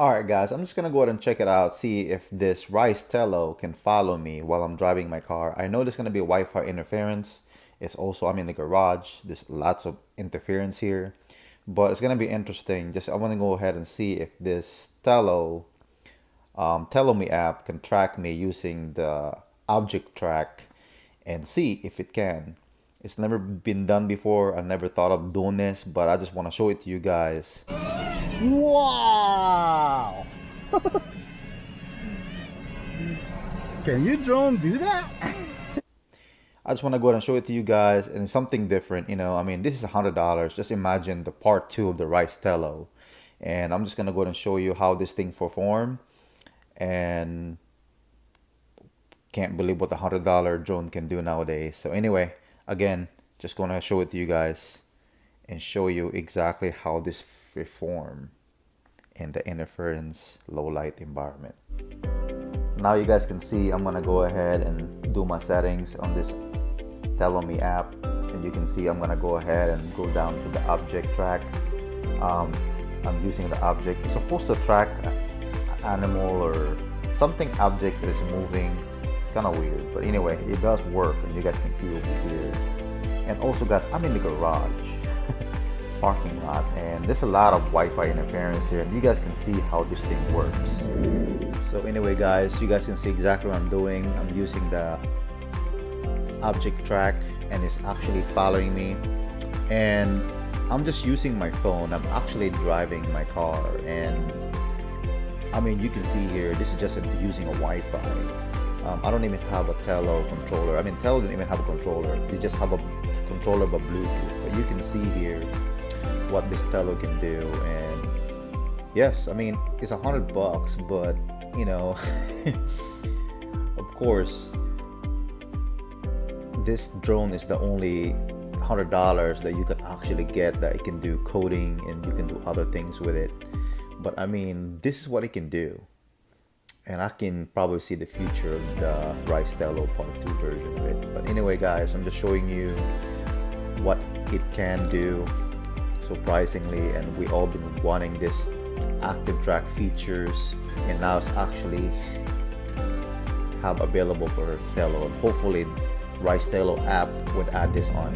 Alright guys, I'm just gonna go ahead and check it out, see if this Ryze Tello can follow me while I'm driving my car. I know there's gonna be Wi-Fi interference. It's also, I'm in the garage. There's lots of interference here. But it's gonna be interesting. I wanna go ahead and see if this Tello Me app can track me using the object track and see if it can. It's never been done before. I never thought of doing this, but I just want to show it to you guys. Wow! Can your drone do that? I just want to go ahead and show it to you guys, and it's something different. I mean, this is $100. Just imagine the part 2 of the Ryze Tello. And I'm just gonna go ahead and show you how this thing perform. And can't believe what the $100 drone can do nowadays. So anyway, again, just gonna show it to you guys and show you exactly how this perform in the interference low light environment. Now you guys can see I'm gonna go ahead and do my settings on this Tello Me app, and you can see I'm gonna go ahead and go down to the object track. I'm using the object. It's supposed to track an animal or something object that is moving. It's kind of weird, but anyway, it does work, and you guys can see over here. And also guys, I'm in the garage parking lot, and there's a lot of Wi-Fi interference here, and you guys can see how this thing works. So anyway guys, you guys can see exactly what I'm doing. I'm using the object track, and it's actually following me, and I'm just using my phone. I'm actually driving my car, and I mean, you can see here, this is just using a Wi-Fi. I don't even have a Tello controller. I mean, Tello didn't even have a controller. They just have a controller by Bluetooth. But you can see here what this Tello can do. And yes, I mean, it's $100, but of course, this drone is the only $100 that you can actually get that it can do coding and you can do other things with it. But I mean, this is what it can do. And I can probably see the future of the Ryze Tello Part 2 version of it. But anyway guys, I'm just showing you what it can do, surprisingly. And we all been wanting this active track features, and now it's actually have available for Tello. And hopefully Ryze Tello app would add this on.